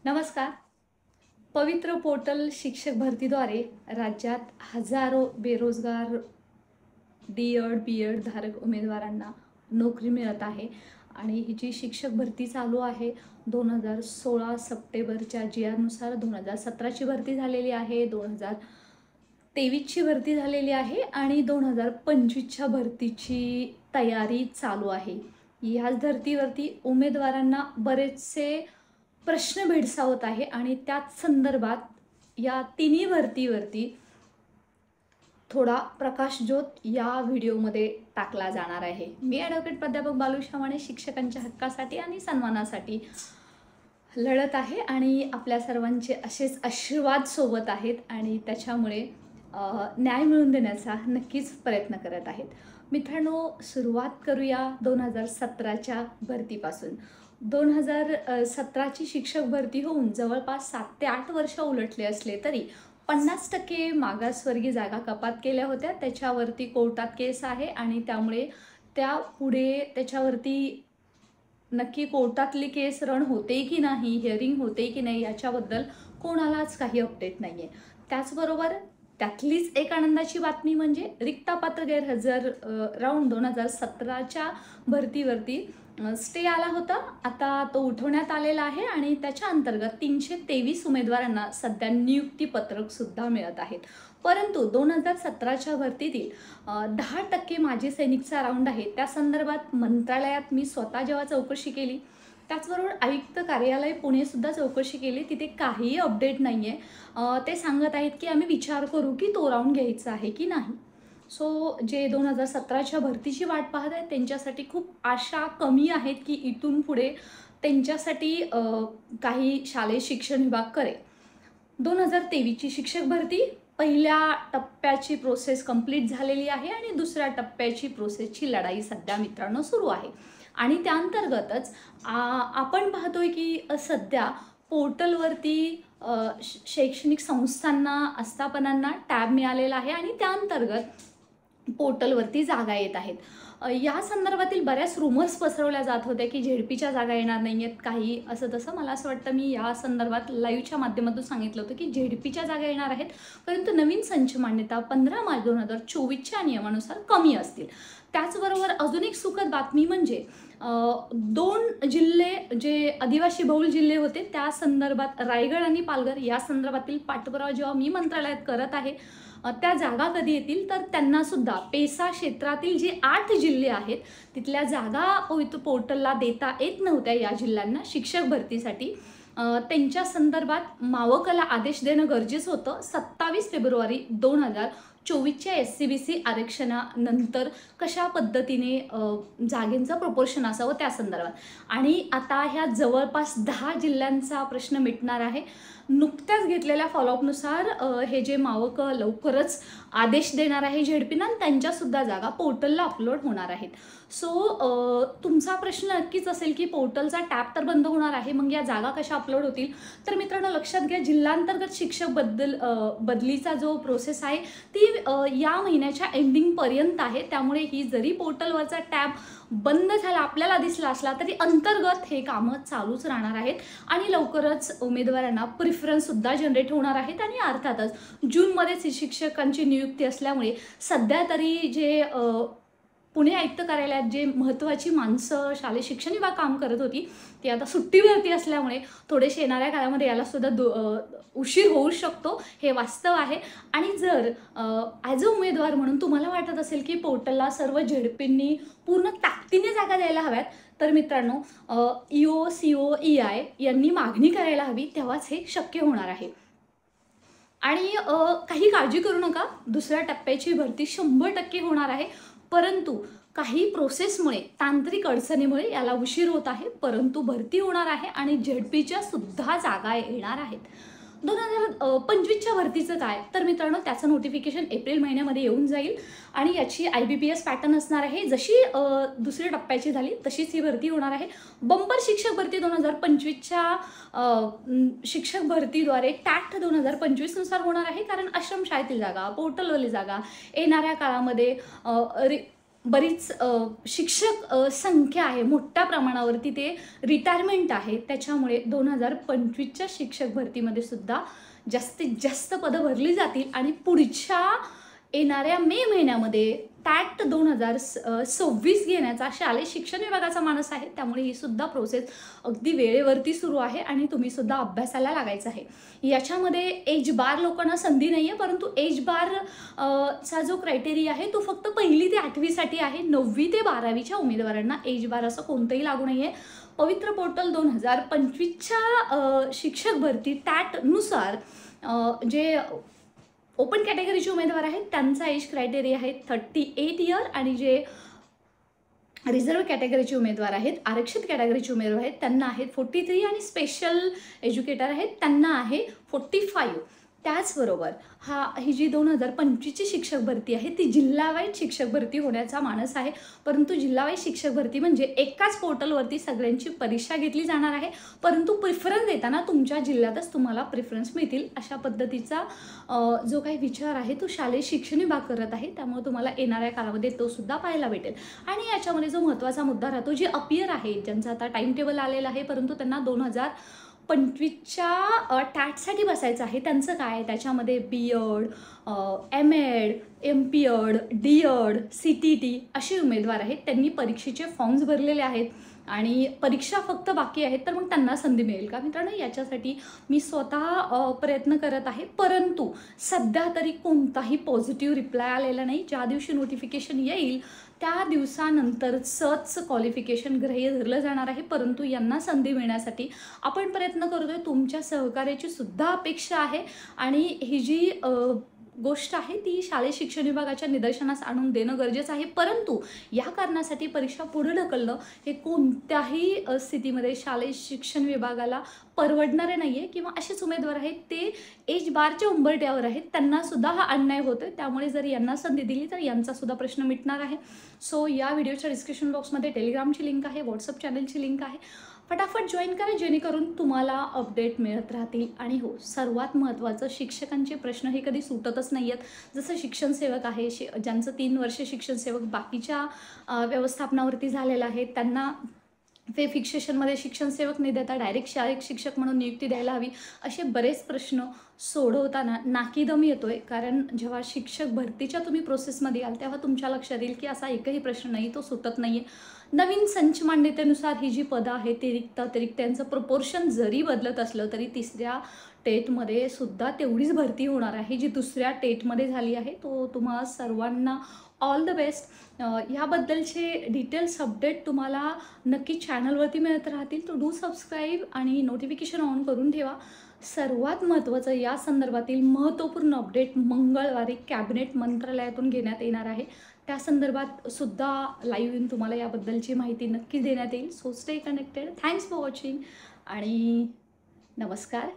नमस्कार. पवित्र पोर्टल शिक्षक भरतीद्वारे राज्यात हजारो बेरोजगार डी-एड, बी-एड धारक उमेदवारांना नोकरी मिळत आहे आणि ही जी शिक्षक भरती चालू आहे 2016 सप्टेंबरच्या जी-आरनुसार 2017ची भरती झालेली आहे, 2023ची भरती झालेली आहे आणि 2025च्या भरतीची तयारी चालू आहे. ह्याच धर्तीवरती उमेदवारांना बरेचसे प्रश्न भेडसावत आहे आणि त्याच संदर्भात या तिन्ही भरतीवरती थोडा प्रकाशझोत या व्हिडिओमध्ये टाकला जाणार आहे. मी ॲडव्होकेट प्राध्यापक बालू शामाणे शिक्षकांच्या हक्कासाठी आणि सन्मानासाठी लढत आहे आणि आपल्या सर्वांचे असेच आशीर्वाद सोबत आहेत आणि त्याच्यामुळे न्याय मिळवून देण्याचा नक्कीच प्रयत्न करत आहेत. मित्रांनो, सुरुवात करूया 2017च्या भरतीपासून. 2017ची शिक्षक भरती होऊन जवळपास 7 ते 8 वर्ष उलटले असले तरी 50% मागासवर्गीय जागा कपात केल्या होत्या. त्याच्यावरती कोर्टात केस आहे आणि त्यामुळे त्यापुढे त्याच्यावरती नक्की कोर्टातली केस रन होते की नाही, हिअरिंग होते की नाही याच्याबद्दल कोणालाच काही अपडेट नाही आहे. त्याचबरोबर त्यातलीच एक आनंदाची बातमी म्हणजे रिक्तापात्र गैरहजर राऊंड 2017च्या भरतीवरती स्टे आला होता. आता तो उठवण्यात आलेला आहे आणि त्याच्या अंतर्गत 323 उमेदवारांना सध्या नियुक्तीपत्रकसुद्धा मिळत आहेत. परंतु 2017च्या भरतीतील 10% माजी सैनिकचा राऊंड आहे. त्या संदर्भात मंत्रालयात मी स्वतः जेव्हा चौकशी केली, त्याचबरोबर आयुक्त कार्यालय पुणेसुद्धा चौकशी केली, तिथे काहीही अपडेट नाही आहे. ते सांगत आहेत की आम्ही विचार करू की तो राऊंड घ्यायचा आहे की नाही. सो जे 2017च्या भरतीची वाट पाहत आहेत त्यांच्यासाठी खूप आशा कमी आहेत की इथून पुढे त्यांच्यासाठी काही शालेय शिक्षण विभाग करेल. 2023ची शिक्षक भरती पहिल्या टप्प्याची प्रोसेस कंप्लीट झालेली आहे आणि दुसऱ्या टप्प्याची प्रोसेसची लढाई सध्या मित्रांनो सुरू आहे आणि त्या अंतर्गतच आपण पाहतोय की सध्या पोर्टलवरती शैक्षणिक संस्थांना, आस्थापनांना टॅब मिळालेला आहे आणि त्या अंतर्गत पोर्टलवरती जागा येत आहेत. या संदर्भातील बऱ्याच रूमर्स पसरवल्या जात होत्या की झेडपीच्या जागा येणार नाही आहेत, काही असं तसं. मला असं वाटतं मी या संदर्भात लाईव्हच्या माध्यमातून सांगितलं होतं की झेडपीच्या जागा येणार आहेत, परंतु नवीन संच मान्यता 15 मार्च 2024च्या नियमानुसार कमी असतील. त्याचबरोबर अजून एक सुखद बातमी म्हणजे 2 जिल्हे जे आदिवासी बहुल जिल्हे होते त्या संदर्भात रायगड आणि पालघर या संदर्भातील पाठपुरावा जेव्हा मी मंत्रालयात करत आहे, त्या जागा कधी येतील तर त्यांनासुद्धा पेसा क्षेत्रातील जे 8 जिल्हे आहेत तिथल्या जागा पोर्टलला देता येत नव्हत्या या जिल्ह्यांना शिक्षक भरतीसाठी. त्यांच्या संदर्भात मावकला आदेश देणं गरजेचं होतं. 27 फेब्रुवारी 2024च्या SCBC आरक्षणानंतर कशा पद्धतीने जागेंचं प्रपोर्शन असावं त्या संदर्भात. आणि आता ह्या जवळपास 10 जिल्ह्यांचा प्रश्न मिटणार आहे. नुकत्याच घेतलेल्या फॉलोअपनुसार हे जे मावक लवकरच आदेश देणार आहे झेडपीना आणि त्यांच्यासुद्धा जागा पोर्टलला अपलोड होणार आहेत. सो तुमचा प्रश्न नक्कीच असेल की पोर्टलचा टॅब तर बंद होणार आहे, मग या जागा कशा अपलोड होतील? तर मित्रांनो लक्षात घ्या, जिल्हांतर्गत शिक्षक बदलीचा जो प्रोसेस आहे ती या महिन्याच्या एंडिंगपर्यंत आहे. त्यामुळे ही जरी पोर्टलवरचा टॅब बंद झाला आपल्याला दिसला असला तरी अंतर्गत हे कामं चालूच राहणार आहेत आणि लवकरच उमेदवारांना प्रिफरन्ससुद्धा जनरेट होणार आहेत. आणि अर्थातच जूनमध्येच शिक्षकांची नियुक्ती असल्यामुळे सध्या तरी जे पुणे आयुक्त कार्यालयात जे महत्त्वाची माणसं शालेय शिक्षण विभाग काम करत होती ती आता सुट्टीवरती असल्यामुळे थोडेसे येणाऱ्या काळामध्ये यालासुद्धा उशीर होऊ शकतो, हे वास्तव आहे. आणि जर ॲज अ उमेदवार म्हणून तुम्हाला वाटत असेल की पोर्टलला सर्व झेडपींनी पूर्ण ताकदीने जागा द्यायला हव्यात, तर मित्रांनो EO, CO, EI यांनी मागणी करायला हवी, तेव्हाच हे शक्य होणार आहे. आणि काही काळजी करू नका, दुसऱ्या टप्प्याची भरती 100% होणार आहे. परंतु काही प्रोसेसमुळे, तांत्रिक अडचणीमुळे याला उशीर होत आहे, परंतु भरती होणार आहे आणि झेडपीच्या सुद्धा जागा येणार आहेत. 2025च्या भरतीचं काय तर मित्रांनो त्याचं नोटिफिकेशन एप्रिल महिन्यामध्ये येऊन जाईल आणि याची IBPS पॅटर्न असणार आहे. जशी दुसऱ्या टप्प्याची झाली तशीच ही भरती होणार आहे. बंपर शिक्षक भरती 2025च्या शिक्षक भरतीद्वारे टॅट 2025नुसार होणार आहे, कारण आश्रमशाळेतील जागा, पोर्टलवरील जागा येणाऱ्या काळामध्ये बरीच शिक्षक संख्या आहे, मोठ्या प्रमाणावरती ते रिटायरमेंट आहे. त्याच्यामुळे 2025च्या शिक्षक भरतीमध्ये सुद्धा जास्तीत जास्त पदं भरली जातील आणि पुढच्या येणाऱ्या मे महिन्यामध्ये टॅट 2026 घेण्याचा शालेय शिक्षण विभागाचा मानस आहे. त्यामुळे ही सुद्धा प्रोसेस अगदी वेळेवरती सुरू आहे आणि तुम्ही सुद्धा अभ्यासाला लागायचं आहे. याच्यामध्ये एज बार लोकांना संधी नाही आहे, परंतु एज बार चा जो क्रायटेरिया आहे तो फक्त 1ली ते 8वीसाठी आहे. 9वी ते 12वीच्या उमेदवारांना एज बार असं कोणतंही लागू नाही आहे. पवित्र पोर्टल 2025च्या शिक्षक भरती टॅटनुसार जे ओपन कॅटेगरीचे उमेदवार आहेत त्यांचा एज क्रायटेरिया आहे 38 इयर आणि जे रिझर्व्ह कॅटेगरीचे उमेदवार आहेत, आरक्षित कॅटेगरीचे उमेदवार आहेत त्यांना आहेत 43 आणि स्पेशल एज्युकेटर आहेत त्यांना आहे 45. त्याचबरोबर ही जी 2025ची शिक्षक भरती आहे ती जिल्हावाईज शिक्षक भरती होण्याचा मानस आहे. परंतु जिल्हावाईज शिक्षक भरती म्हणजे एकाच पोर्टलवरती सगळ्यांची परीक्षा घेतली जाणार आहे, परंतु प्रिफरन्स देताना तुमच्या जिल्ह्यातच तुम्हाला प्रिफरन्स मिळतील अशा पद्धतीचा जो काही विचार आहे तो शालेय शिक्षण विभाग करत आहे. त्यामुळे तुम्हाला येणाऱ्या काळामध्ये तो सुद्धा पाहायला भेटेल. आणि याच्यामध्ये जो महत्त्वाचा मुद्दा राहतो, जे अपियर आहे ज्यांचा आता टाइम टेबल आलेला आहे परंतु त्यांना 2025च्या टॅटसाठी बसायचं आहे, त्यांचं काय? त्याच्यामध्ये BEd, MAd, MPEd, DEd, CTT असे उमेदवार आहेत. त्यांनी परीक्षेचे फॉर्म्स भरलेले आहेत आणि परीक्षा फक्त बाकी आहेत, तर मग त्यांना संधी मिळेल का? मित्रांनो, याच्यासाठी मी स्वतः प्रयत्न करत आहे, परंतु सध्या तरी कोणताही पॉझिटिव्ह रिप्लाय आलेला नाही. ज्या दिवशी नोटिफिकेशन येईल त्या दिवसानंतरच क्वालिफिकेशन ग्राह्य धरलं जाणार आहे. परंतु यांना संधी मिळण्यासाठी आपण प्रयत्न करतोय. तुमच्या सहकार्याची सुद्धा अपेक्षा आहे आणि ही जी गोष्ट आहे ती शालेय शिक्षण विभागाच्या निदर्शनास आणून देणं गरजेचं आहे. परंतु या कारणासाठी परीक्षा पुढे ढकलणं हे कोणत्याही स्थितीमध्ये शालेय शिक्षण विभागाला परवडणारे नाही आहे किंवा असेच उमेदवार आहेत ते एज बारच्या उंबरठ्यावर आहेत, त्यांना सुद्धा हा अन्याय होतोय. त्यामुळे जर यांना संधी दिली तर यांचा सुद्धा प्रश्न मिटणार आहे. सो या व्हिडिओच्या डिस्क्रिप्शन बॉक्समध्ये टेलिग्रामची लिंक आहे, व्हॉट्सअप चॅनलची लिंक आहे. फटाफट जॉईन करा जेणेकरून तुम्हाला अपडेट मिळत राहतील. आणि हो, सर्वात महत्त्वाचं, शिक्षकांचे प्रश्न हे कधी सुटतच नाही आहेत. जसं शिक्षण सेवक आहे, ज्यांचं 3 वर्ष शिक्षण सेवक बाकीच्या व्यवस्थापनावरती झालेलं आहे, त्यांना पे फिक्सेशनमध्ये शिक्षण सेवक नाही देता डायरेक्ट शाळेत शिक्षक म्हणून नियुक्ती द्यायला हवी, असे बरेच प्रश्न सोडवताना नाकीदम येतोय. कारण जेव्हा शिक्षक भरतीच्या तुम्ही प्रोसेसमध्ये याल तेव्हा तुमच्या लक्षात येईल की असा एकही प्रश्न नाही, तो सुटत नाही आहे. नवीन संच मान्यतेनुसार ही जी पदं आहेत ती त्यांचं प्रपोर्शन जरी बदलत असलं तरी 3ऱ्या टेटमध्ये सुद्धा तेवढीच भरती होणार आहे जी 2ऱ्या टेटमध्ये झाली आहे. तो तुम्हा सर्वांना ऑल द बेस्ट. याबद्दलचे डिटेल्स अपडेट तुम्हाला नक्की चॅनलवरती मिळत राहतील. तो डू सबस्क्राईब आणि नोटिफिकेशन ऑन करून ठेवा. सर्वात महत्त्वाचं या संदर्भातील महत्त्वपूर्ण अपडेट मंगळवारी कॅबिनेट मंत्रालयातून घेण्यात येणार आहे. त्या संदर्भात सुद्धा लाईव्ह येऊन तुम्हाला याबद्दलची माहिती नक्की देण्यात येईल. So stay connected. Thanks for watching आणि नमस्कार.